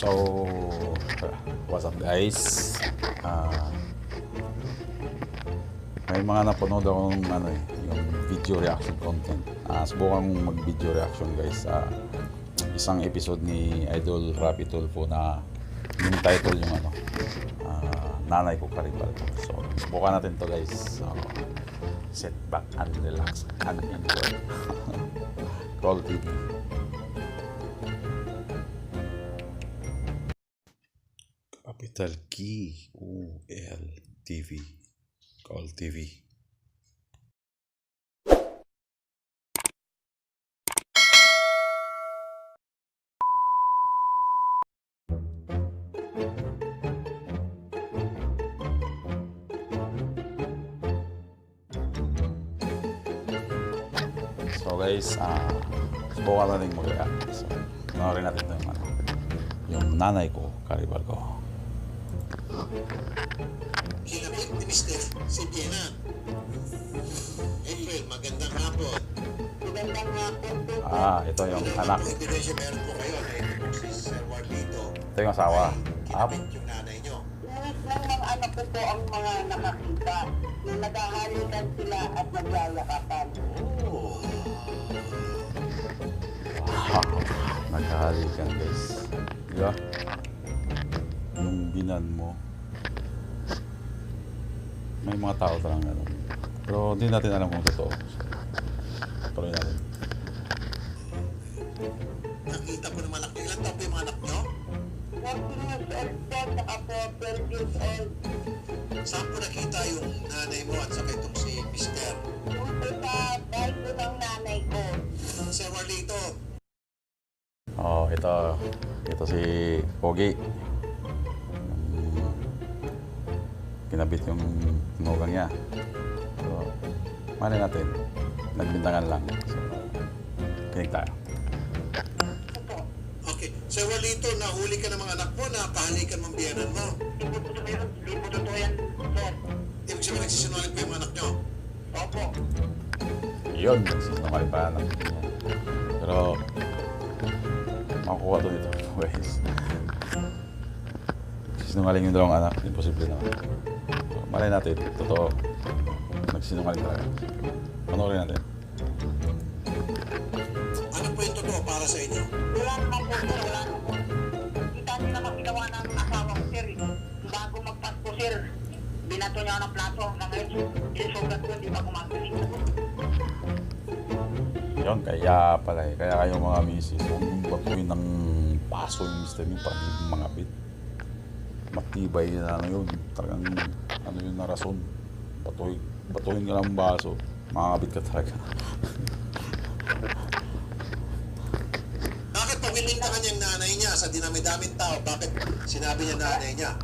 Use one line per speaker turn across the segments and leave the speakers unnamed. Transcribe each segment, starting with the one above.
So, what's up guys? May mga napanood akong yung video reaction content. Subukan mong mag-video reaction guys sa isang episode ni Idol Rapi Tulfo na yung title yung Nanay Ko Karibal. So, subukan natin to guys. So, sit back and relax and enjoy. Call TV. Capital Key UL TV. Call TV. So guys, subukan natin mag-react. So, panoorin natin ito yung Nanay Ko Karibal Ko.
Kinabit ni Mr. si Diana. April, magandang hapon. Magandang hapon po.
Ito yung anak.
Kung ebidensya meron po kayo na ito po si Sir Warlito.
Ito yung asawa.
Kinabit yung nanay nyo.
Lahat ng mga anak ko po ang mga nakakita. Yung naghahalikan sila at nagyayakapan.
Oh.
Naghahalikan guys. Diba? Yung binan mo. May mga tao talagang gano'n. Pero hindi natin alam kung totoo. Tuloy natin.
Nakita ko naman anak nyo. Ilan taon po yung mga anak nyo?
14 years old po, saka po 12 years old.
Saan po nakita yung nanay mo at saka itong si Mr.
Yung po sa bahay po ng nanay ko.
Sir Warlito.
Ito si Pogi. Kinabit yung tinugang niya. So, malay natin. Nagbintangan lang. So, kinig tayo.
Okay. Sir Warlito, nahuli ka ng mga anak mo na kahalikan mong biyanan mo.
Hindi po totoo yan, sir.
Ibig sabihin nagsisinungaling po yung mga anak nyo.
Opo.
Yun, nagsisinungaling pa anak niya. Pero, makukuha to nito. Guys. Nagsisinungaling yung dalawang anak. Imposible naman. So, malay natin. Totoo. Nagsisinungaling talaga. Panoorin natin.
Ano po yung totoo para sa inyo?
Wala naman po, sir. Wala naman po. Kita niyo naman ginawa ng asawa ko, sir. Bago magpasko, sir. Binato niya ako ng plato na ngayon. Isugat ko, hindi pa kumagaling.
Yun, kaya pala eh. Kaya kayo mga misis, huwag yung batuin ng paso yung mister nyo para hindi mga bit. Matibay na yun. Talagang yun na rason. Batuin ka lang baso. Makakabit ka talaga.
Bakit pamilintangan niyang nanay niya sa dinami-daming tao? Bakit sinabi niya nanay niya?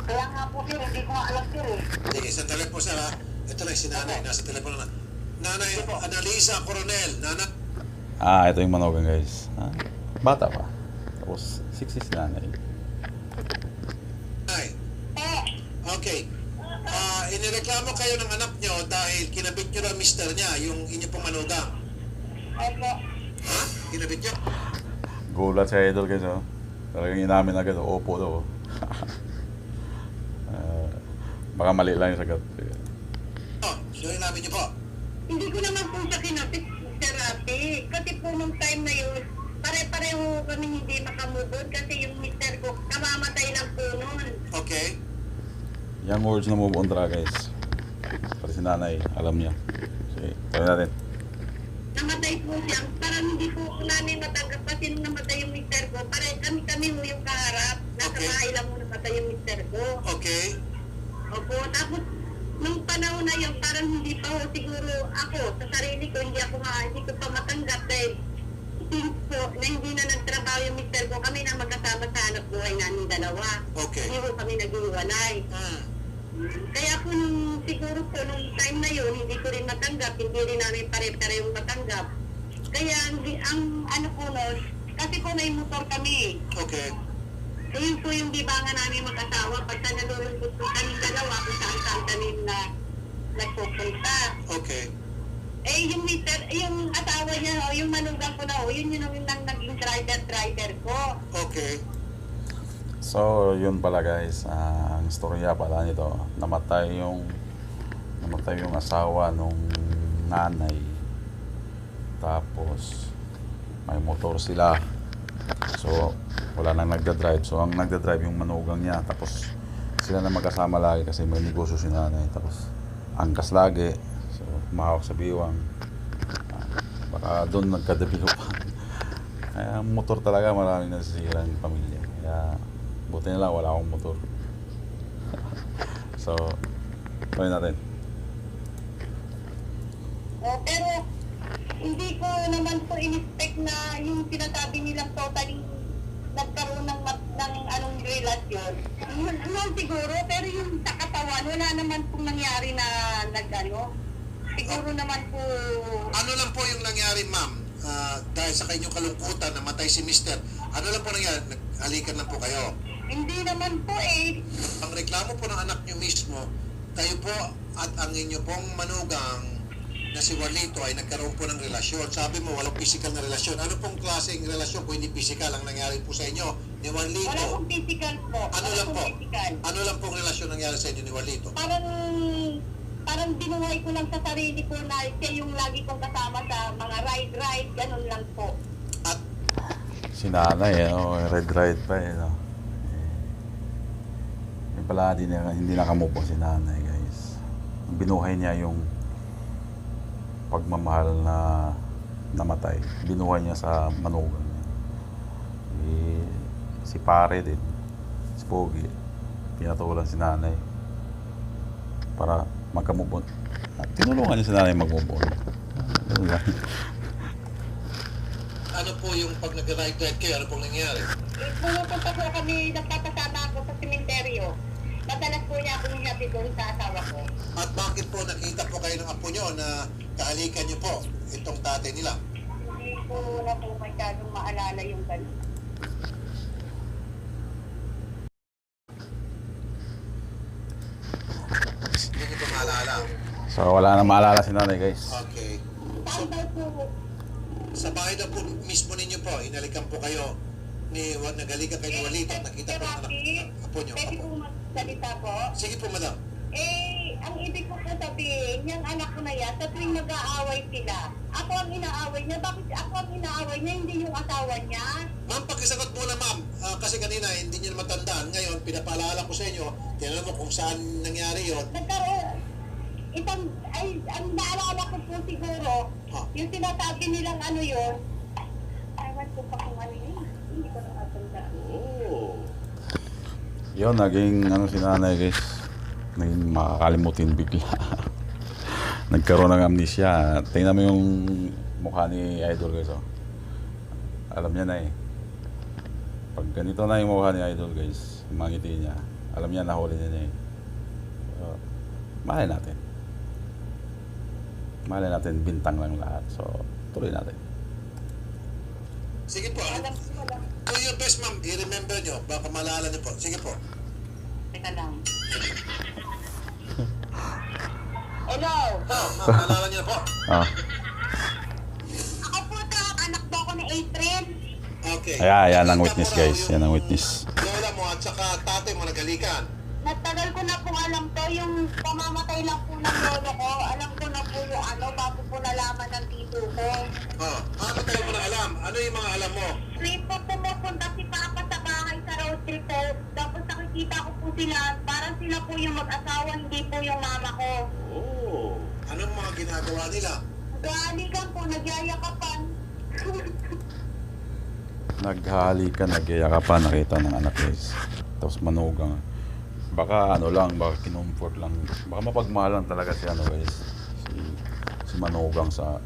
Kaya nga po, sir, hindi ko nga alam, sir, eh.
Sige, sandali po sir ha. Ito lang si nanay, nasa telepono na. Nanay Analisa Coronel, nanay.
Ito yung manogan guys. Bata pa. Tapos, 60 si nanay.
Okay. Inireklamo kayo ng anak niyo dahil kinabit niyo lang mister niya, yung inyo pong manugang.
Opo.
Ha? Kinabit niyo?
Gulat sa idol guys, oh. Talagang inamin agad, opo daw. Baka mali lang yung sagot.
So inamin niyo po?
Hindi ko naman po siya kinapit, Sir Rafi. Kasi po nung time na yun, pare-pareho kami hindi makamubod kasi yung mister ko, kamamatay lang po nun.
Okay.
Yung words na move on talaga guys. Pati si nanay, alam niya. Sige, tuloy natin.
Namatay po siya. Parang hindi po nanay matanggap kasi nung namatay yung mister ko, kami mo yung kaharap. Nasa
Okay.
bahay lang mo namatay yung mister ko.
Okay.
Opo, tapos nung panahon na yun, parang hindi pa ho siguro ako, sa sarili ko, hindi ko pa matanggap dahil since po, na hindi na nagtrabaho yung mister ko, kami na magkasama sa hanap buhay namin dalawa.
Okay.
Hindi ho kami naghiwalay. Kaya po nung siguro po, nung time na yun, hindi ko rin matanggap, hindi rin namin pare-parehong matanggap. Kaya ang ano po nun, kasi po may motor kami.
Okay.
Ayun po yung libangan namin mag-asawa pagka nalulungkot po kami dalawa kung saan-saan kami na nagpupunta.
Okay.
Eh, yung asawa niya, yung manugang ko na, yun yung naging rider ko.
Okay.
So, yun pala guys, ang istorya pala nito, namatay yung asawa nung nanay. Tapos, may motor sila. So, wala nang nagdadrive. So, ang nagdadrive yung manugang niya. Tapos, sila na magkasama lagi kasi may negosyo si nanay. Tapos, angkas lagi. So, mahawak sa biwang. Baka doon nagkadabilupan. Kaya motor talaga, maraming nasisira ng pamilya. Kaya, buti na lang wala akong motor. So, try natin.
Pero hindi ko naman po in-expect na yung sinasabi nilang totally nagkaroon ng anong relasyon. Yun siguro, pero yung sa katawan, wala naman pong nangyari na nagano. Siguro naman po...
Ano lang po yung nangyari, ma'am? Dahil sa kanyang kalungkutan, namatay si Mister. Ano lang po nangyari? Naghalikan lang po kayo.
Hindi naman po eh.
Ang reklamo po ng anak niyo mismo, kayo po at ang inyo pong manugang na si Juanito ay nagkaroon po ng relasyon. Sabi mo, walang physical na relasyon. Ano pong klaseng relasyon kung hindi physical ang nangyari po sa inyo ni
Wala
Juanito?
pong physical po.
Ano
Wala
lang
pong
po?
physical.
Ano lang pong relasyon nangyari sa inyo ni Juanito?
Parang binuhay ko lang sa sarili ko na siya yung lagi kong kasama sa mga ride, ganun lang po.
At
Si nanay, red ride pa no? Yung pala, hindi nakamove on si nanay guys. Binuhay niya yung pagmamahal na namatay. Binuhay niya sa manugang niya. Si pare din, si Pogi, pinatulan si nanay para magka-move on. Tinulungan niya si nanay mag-move on. Ganun lang.
ano po yung pag nag-ride kayo, ano pong nangyari?
Pumupunta po kami, nagpapasama ako sa sementeryo. Madalas po niya akong happy doon sa asawa ko.
At bakit po nakita po kayo ng apo nyo na kahalikan nyo po itong tatay nila?
Hindi ko na po masyadong maalala yung ganun.
Hindi nyo po maalala.
So wala na maalala si nanay guys.
Okay.
Saan daw po?
Sa bahay daw po mismo ninyo po, inalikan po kayo nagalikan kayo ni Walito at nakita po ng apo nyo.
Pwede po magsalita po?
Sige po, madam.
Ang ibig ko po sabihin, yung anak ko na yan, sa tuwing nag-aaway sila, ako ang inaaway niya. Bakit ako ang inaaway niya, hindi yung asawa niya?
Ma'am, pakisagot muna, ma'am. Kasi kanina, hindi nyo na matandaan. Ngayon, pinapaalala ko sa inyo, tingnan mo kung saan nangyari yon.
Nagkaroon, ang naalala ko po siguro, yung sinasabi nilang ano yun, ewan ko pa kung ano yun, hindi ko na matandaan.
Oh.
Yun, naging si nanay guys. Naging makakalimutin bigla. Nagkaroon ng amnesia. Tingnan mo yung mukha ni Idol guys. Alam niya na eh. Pag ganito na yung mukha ni Idol guys, yung mga ngiti niya, alam niya nahuli niya eh. So, mahalin natin. Mahalin natin, bintang lang lahat. So, tuloy natin.
Sige po.
Alam ko wala.
Do your best, ma'am. I-remember nyo. Baka malala nyo po. Sige po.
Teka lang. Hello?
Ma'am, malala nyo na po.
Ah.
Ako po ito, anak po ako ni April.
Okay.
Ayan ang
Nakita
witness
mo raw
guys.
yung
Yan ang witness.
lola mo at saka tatay mo nagalikan.
Nagtagal ko na pong alam to, yung pamamatay lang po ng lolo ko, alam ko na po yung ano, bago po nalaman ng tito ko.
Tayo mo na alam. Ano yung mga alam mo?
Trip po pumupunta si Papa sa bahay sa road trip po, tapos nakikita ko po sila, parang sila po yung mag-asawa, hindi po yung mama ko.
Oh. Anong mga ginagawa nila?
Galikan po, nagyayakapan.
Naghahalikan, nagyayakapan, nakita ng anak guys. Tapos manugang. Baka ano lang, baka kinumfort lang. Baka mapagmahal lang talaga si ano guys. Si manugang sa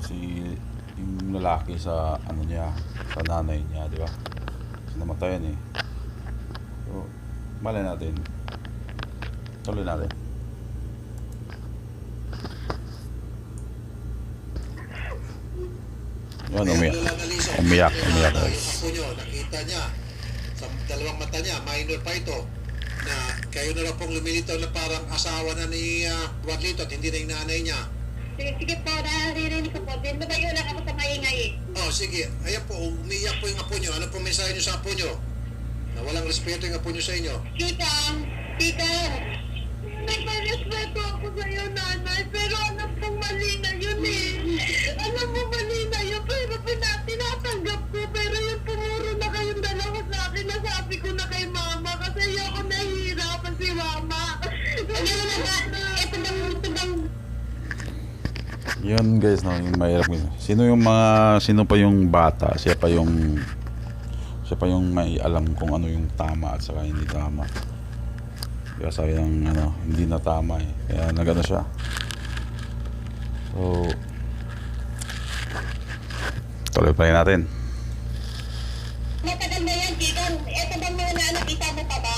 si yung lalaki sa ano niya, sa nanay niya, di ba? Kasi namatayan eh. So, malay natin. Tuloy natin. Yun, umiyak guys.
Apo nyo, nakita niya sa dalawang mata niya, minor pa ito, na kayo na lang pong lumilitaw na parang asawa na ni Juanito at hindi na yung nanay niya.
Sige po, naririnig ko po. Lumayo lang ako sa maingay eh.
Oh, sige. Ayan po, umiyak po yung apo nyo. Ano po mensahe nyo sa apo nyo? na walang respeto yung apo nyo sa inyo.
Kikang, nagpa-respeto ako sa'yo, nanay, pero alam kong mali na yun eh. Alam mo, mali na yun, pero tinatanggap ko, pero yung pumuro na kayong dalawa sa akin, nasabi ko na kay mama, kasi ako nahihirapan si mama. Ano na nga, ito bang
Yun guys, no, yung mahirap guys. Sino pa yung bata, siya pa yung may alam kung ano yung tama at saka hindi tama. Kaya sabi ng hindi na tama eh. Kaya nagano siya. So, tuloy pa rin natin.
matagal na yan, Kikang? Ito bang mga nakita mo pa ba?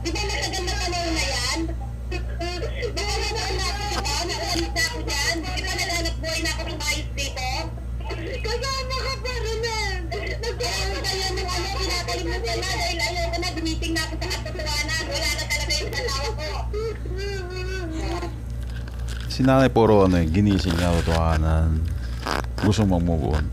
Di ba matagal na panahon na yan? Baka nanoon na ako dito, naulit na ako dyan. Di ba nalanap buhay na ako tumayos dito? Kasama ka pa rin eh. Nagkaroon tayo ng kinakalimutan na dahil ayoko na, dumiting na ako sa katotohanan. Wala na talaga yung asawa ko.
Si nanay puro ginising niya totohanan. Gusto mag-move on.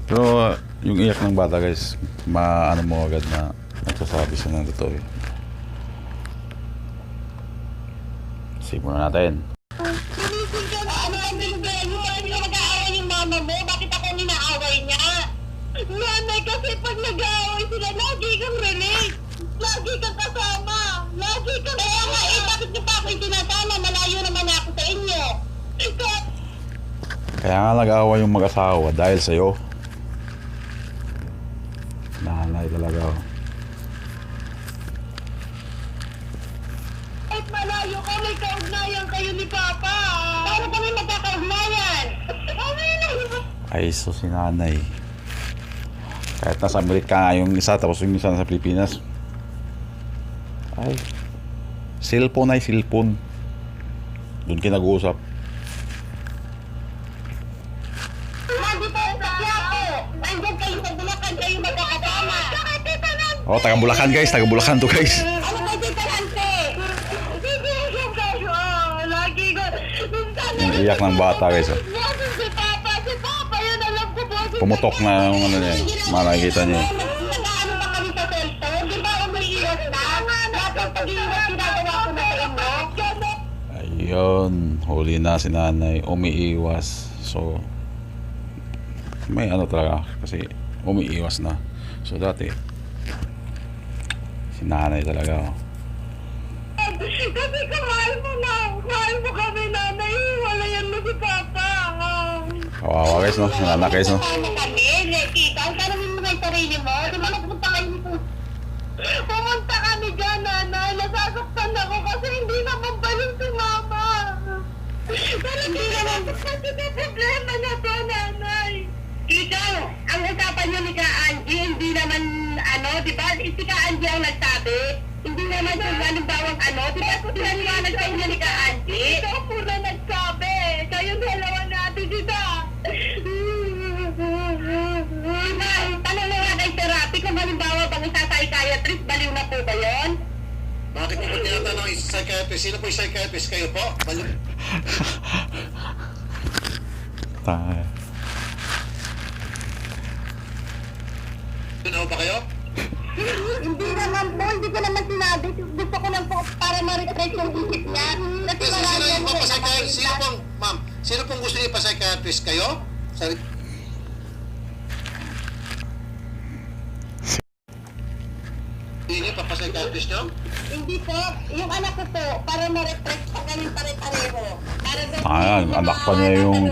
Pero yung iyak ng bata guys, maano mo agad na nagsasabi siya ng totoo eh. Save muna natin.
Dumiting ka na, ano ang binigay mo? Bakit ka mag-aaway yung mama mo? Bakit ako ninaaway niya? Nanay, kasi pag nag-aaway sila, lagi kang relate. Lagi kang kasama. Lagi kang kaya nga eh, bakit niyo pa ako itinasama? Malayo naman ako sa inyo.
Kaya nga nag-aaway yung mag-asawa dahil sa'yo. Nanay talaga oh.
Kahit malayo ka, may kaugnayan kayo ni Papa. Paano kami magkakaugnayan?
Ay so si nanay. Kahit nasa Amerika nga yung isa tapos yung isa nasa Pilipinas. Ay. Cellphone ay cellphone. Doon kinag-uusap.
Nandito ang Quiapo. Andyan kayo sa Bulacan, kayo magkakasama.
Oh, taga Bulacan guys, taga Bulacan to guys.
Ano ba dito, Lante? Lagi ko.
Yung iyak ng bata guys oh.
Si Papa, yun alam ko po.
Pumutok na yung ano niya, makikita niya.
Nag-ano pa kami sa cellphone? Di ba umiiwas na? Dapat pag-iwas, ginagawa ko na sa inyo.
Ayun, huli na si nanay, umiiwas. So, may ano talaga, kasi umiiwas na. So, dati, si nanay talaga. Oh.
Kasi kamahal mo na. Mahal mo kami, nanay. Wala yan mo si Papa.
Kawawa guys, no? Sinana guys, no?
Ano kami, Leki? Ang tanongin mo yung sarili mo. Di ba nagpunta kayo dito? Pumunta kami dyan, nanay. Nasasaktan ako kasi hindi naman balik si Mama. Pero hindi naman kasi may problema na to, nanay. Ikaw, ang usapan niyo ni Ka Angie, hindi naman, di ba? Si Ka Angie ang nagsabi. Hindi naman yung halimbawang di ba po sinaniwanag sa inyo ni Ka Angie? Ikaw po na nagsabi. Kayo dalawa natin dito. Tanong mo nga kay therapy kung halimbawa bang isa psychiatrist, baliw na po ba yun?
Bakit mo po tinatanong yung psychiatrist? Sino po yung psychiatrist? Kayo po?
Tayo.
Doon ba kayo?
Hindi naman po, hindi ko naman sinabi. Gusto ko lang po para ma-refresh yung isip niya. Kasi
Sino
marami
yung
yan po.
papapsychiatrist? Sino pong, ma'am, sino pong gusto niyo pa-psychiatrist? Kayo? Hindi niyo papapsychiatrist niyo?
Hindi po. Yung anak ko po, para ma-refresh pa kami pare-pareho.
Anak pa niya yung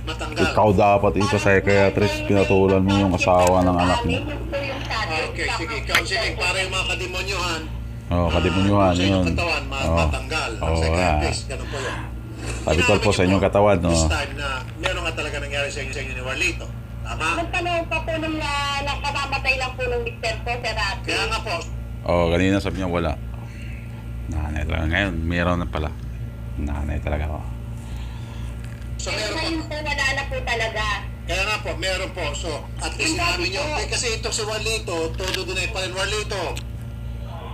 Matanggal.
Ikaw dapat ipa-psychiatrist, pinatulan mo yung asawa ng anak mo.
Okay, sige. Counseling para yung mga kademonyohan.
Oh, kadimunyuhan
Sa
yun.
inyong katawan, matanggal. Ang psychiatrist, ganun po yun.
Habitual po sa inyong katawan, no?
This time na meron nga talaga nangyari sa inyo ni Warlito. Tama?
Nagtanong pa po nung nakamamatay lang po nung Mr. Po, therapy.
Kaya nga po,
Oh, kanina sabi niya wala. Nanay talaga. Ngayon, meron na pala. Nanay talaga ako.
so
Eh,
meron
ngayon
po.
po, wala na po talaga.
Kaya nga po, meron po. So, at least sinabi nyo. Eh, kasi itong si Warlito, todo deny pa rin Warlito.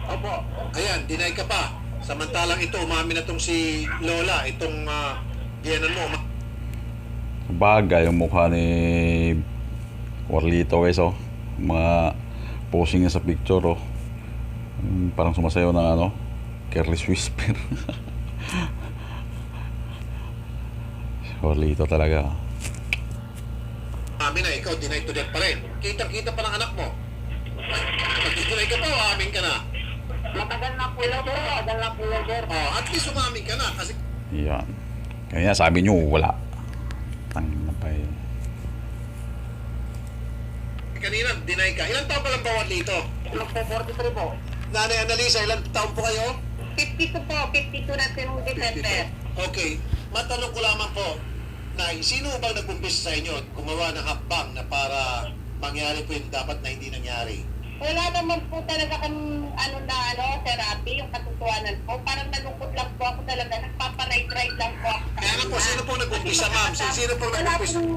Opo. Ayan, deny ka pa. Samantalang ito, umami na itong si Lola, itong giyanan mo.
Bagay yung mukha ni Warlito guys, oh. mga posing niya sa picture, oh. Parang sumasayaw ng ano, Careless Whisper. Carlito talaga.
Amin na, ikaw, deny to death pa rin. Kita-kita pa ng anak mo. Pag-deny ka pa, amin ka na.
Matagal na po yun, sir. Matagal na po yun, sir.
Oh, at least umamin ka na. Kasi
Yan. Kaya sabi nyo, wala. Tang na pa eh.
kanina, deny ka. Ilang taon pa lang ba, Juanito?
Magpo 43 po.
Nanay Annalisa, ilang taon po kayo?
52 po. 52 na sinong December.
Okay. Matanong ko lamang po, Nay, sino bang nag-umpisa sa inyo at gumawa ng hakbang na para mangyari po yung dapat na hindi nangyari?
Wala naman po talaga kang therapy, yung katotohanan po. Parang nalungkot lang po ako talaga. Nagpaparide-ride lang po ako.
Kaya nga po, sino po nag-umpisa, ma'am? Sino po
Wala
nag-umpisa?
pong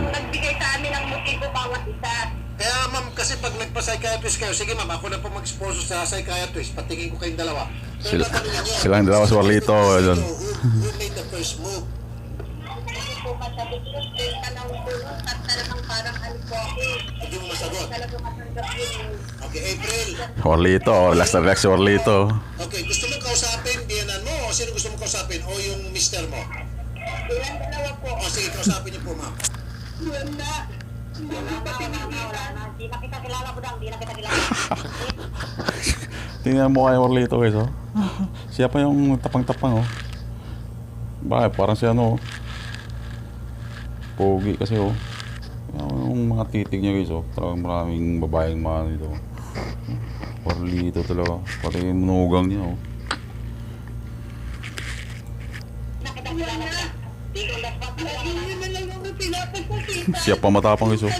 nagbigay sa amin ng motibo bawat isa.
Kaya ma'am, kasi pag nagpa-psychiatrist kayo, sige ma'am, ako na po mag-sponsor sa psychiatrist, patingin ko kayong dalawa. Pero tatanungin niyo,
Silang dalawa si Warlito. Doon.
who made the first move?
Hindi po masabi ko, tanong ko, at talagang parang ano po ako.
Hindi mo masagot.
Talagang matanggap yun.
Okay, April.
Warlito. Relax na relax si Warlito.
Okay, gusto mo kausapin, biyanan mo, o sino gusto mo kausapin? O yung mister mo?
Ilan dalawa po.
O sige, kausapin niyo po ma'am.
Yun na. Wala na. Hindi na kita kilala po, hindi na kita kilala.
Tingnan mo kay Warlito guys, oh. Siya pa yung tapang-tapang, oh. Bakit? Parang siya ano, oh. Pogi kasi, oh. Yung mga titig niya guys, oh. Talagang maraming babaeng mga dito. Warlito talaga. Pati yung manugang niya, oh.
Nakita kilala ka. Di ko dapat kilala. Hindi na lang ako pinapagpapita.
Siya pa matapang guys, oh.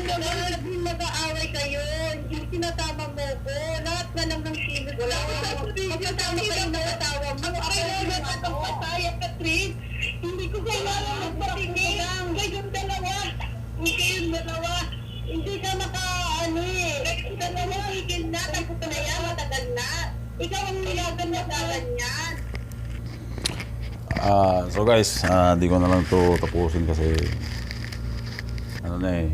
Mag-aaway kayo. Hindi sinasama mo ko. Lahat na lang ng sino. Wala ko sa magkasama kayo ng asawa mo. Kailangan atong pataya, Catherine. Hindi ko kailangan magpatingin. Kayong dalawa. Kayong dalawa. Hindi ka kayong dalawa. Higil na. Tapos na yan. Matagal na. Ikaw ang nilagan na sa ganyan.
So guys, di ko na lang to tapusin kasi ano na eh,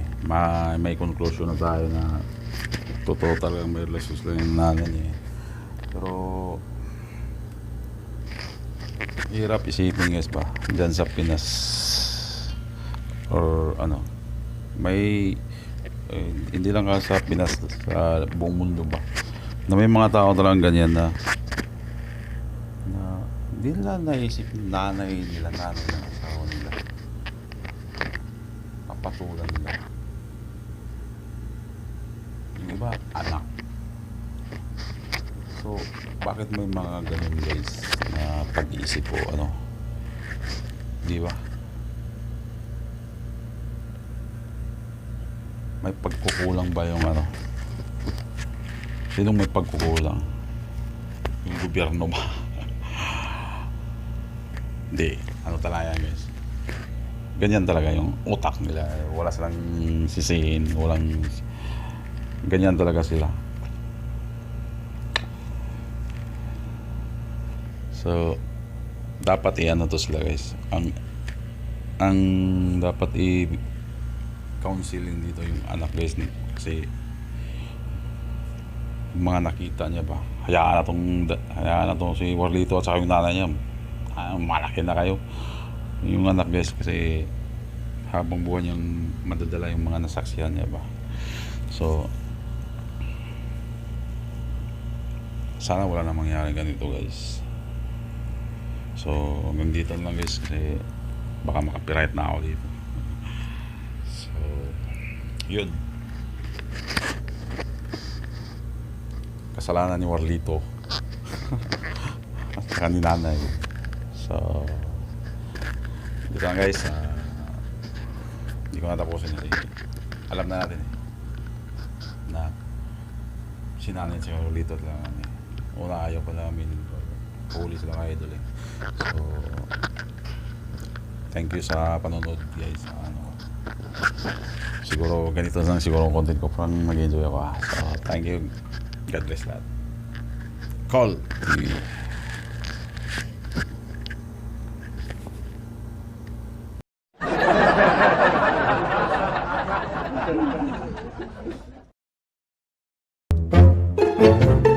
may conclusion na tayo na totoo talagang may relasyon lang yung nanay niya eh. Pero hirap isipin guys ba dyan sa Pinas or ano, may hindi lang ka sa Pinas, sa buong mundo ba, na may mga tao talagang ganyan na hindi nila naisip nanay ng asawa nila, papatulan nila. Yung iba, anak. So, bakit may mga ganun guys na pag-iisip po, ano? Di ba? May pagkukulang ba yung ano? Sinong may pagkukulang? Yung gobyerno ba? Hindi, ano talaga yan guys, ganyan talaga yung utak nila, wala silang sisihin, walang, ganyan talaga sila. So dapat i-ano to sila guys, ang dapat i-counseling dito yung anak guys, kasi yung mga nakita niya ba, hayaan na tong si Warlito at saka yung nanay niya, malaki na kayo yung anak guys, kasi habang buwan niyang madadala yung mga nasaksihan niya ba. So sana wala na mangyari ganito guys. So hanggang dito lang guys, kasi baka makapiright na ako dito. So yun, kasalanan ni Warlito at saka ni nanay. So dito lang guys, hindi ko natapusin kasi alam na natin na si nanay at si Warlito lang una ayaw pa namin huli sila kay Idol eh. So thank you sa panonood guys. Siguro ganito lang siguro ang content ko, parang mag-enjoy ako. So thank you, God bless lahat. Call TV.
po.